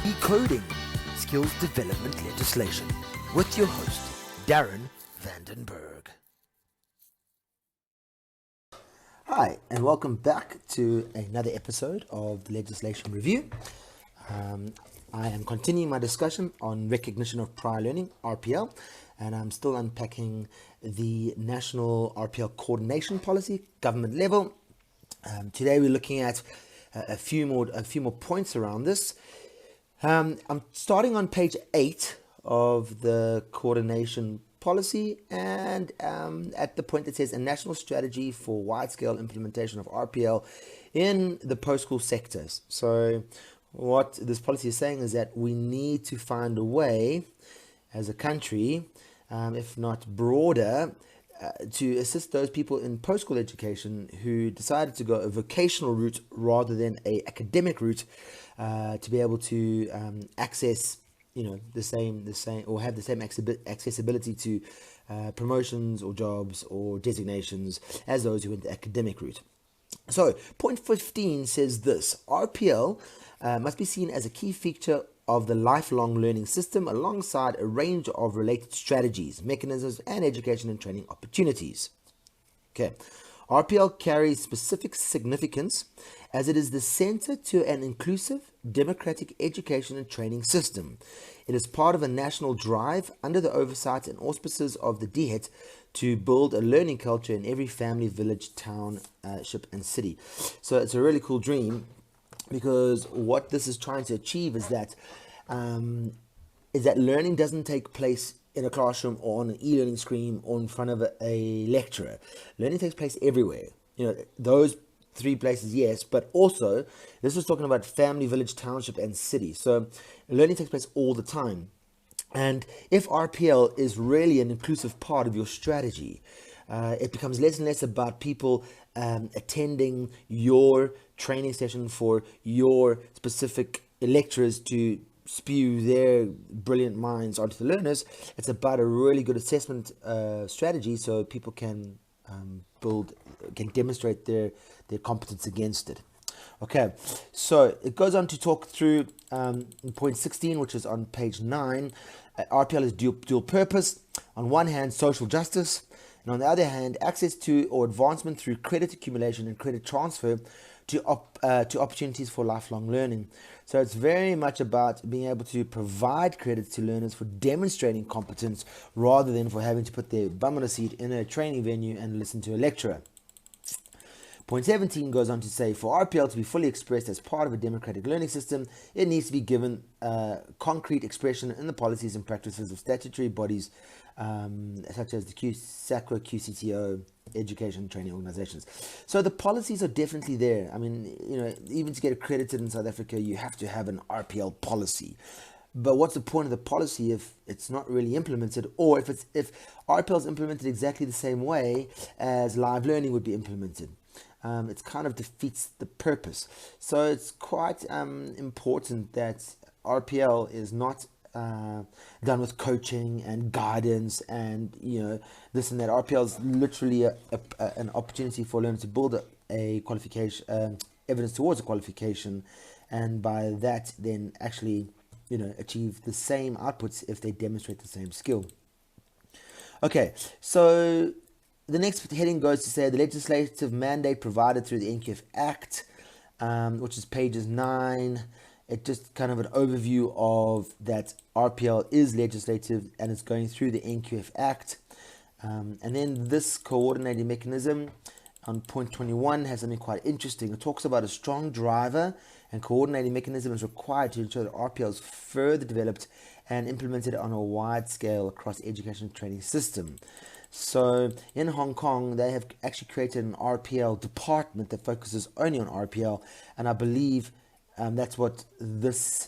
Decoding Skills Development Legislation with your host, Darren Vandenberg. Hi, and welcome back to another episode of the Legislation Review. I am continuing my discussion on recognition of prior learning, RPL, and I'm still unpacking the National RPL coordination policy, government level. Today we're looking at a few more points around this. I'm starting on page 8 of the coordination policy, and at the point that says a national strategy for wide-scale implementation of RPL in the post-school sectors. So what this policy is saying is that we need to find a way as a country, if not broader, to assist those people in post-school education who decided to go a vocational route rather than a academic route, to be able to access, the same, or have the same accessibility to promotions or jobs or designations as those who went the academic route. So, point 15 says this: RPL must be seen as a key feature of the lifelong learning system alongside a range of related strategies, mechanisms, and education and training opportunities. Okay, RPL carries specific significance as it is the center to an inclusive, democratic education and training system. It is part of a national drive under the oversight and auspices of the DHET to build a learning culture in every family, village, township, and city. So it's a really cool dream, because what this is trying to achieve is that learning doesn't take place in a classroom or on an e-learning screen or in front of a lecturer. Learning takes place everywhere. Those three places, yes, but also this is talking about family, village, township, and city. So learning takes place all the time. And if RPL is really an inclusive part of your strategy, it becomes less and less about people attending your training session for your specific lecturers to spew their brilliant minds onto the learners. It's about a really good assessment strategy, so people can demonstrate their competence against it. Okay, so it goes on to talk through point 16, which is on page 9. RPL is dual purpose. On one hand, social justice, and on the other hand, access to or advancement through credit accumulation and credit transfer to opportunities for lifelong learning. So it's very much about being able to provide credits to learners for demonstrating competence rather than for having to put their bum on a seat in a training venue and listen to a lecturer. Point 17 goes on to say, for RPL to be fully expressed as part of a democratic learning system, it needs to be given concrete expression in the policies and practices of statutory bodies such as the SACWA, QCTO, education and training organizations. So the policies are definitely there. I mean, even to get accredited in South Africa, you have to have an RPL policy. But what's the point of the policy if it's not really implemented, or if RPL is implemented exactly the same way as live learning would be implemented? It kind of defeats the purpose. So it's quite important that RPL is not done with coaching and guidance and this and that. RPL is literally an opportunity for learners to build a qualification, evidence towards a qualification, and by that then actually achieve the same outputs if they demonstrate the same skill. Okay, so the next heading goes to say the legislative mandate provided through the NQF Act, which is pages 9. It just kind of an overview of that RPL is legislative and it's going through the NQF Act. And then this coordinating mechanism on point 21 has something quite interesting. It talks about a strong driver and coordinating mechanism is required to ensure that RPL is further developed and implemented on a wide scale across the education training system. So in Hong Kong, they have actually created an RPL department that focuses only on RPL, and I believe that's what this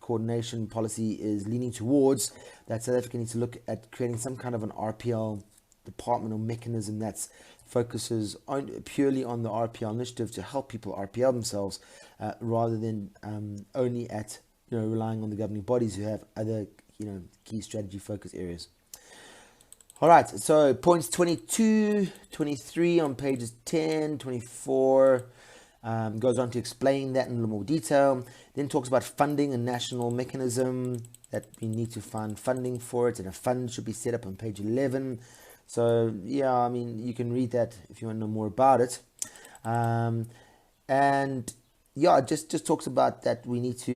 coordination policy is leaning towards, that South Africa needs to look at creating some kind of an RPL department or mechanism that focuses purely on the RPL initiative to help people RPL themselves, rather than only at relying on the governing bodies who have other key strategy focus areas. All right, so points 22, 23 on pages 10, 24, Goes on to explain that in a little more detail. Then talks about funding and national mechanism, that we need to find funding for it, and a fund should be set up on page 11. So yeah, I mean, you can read that if you want to know more about it. And yeah, it just talks about that we need to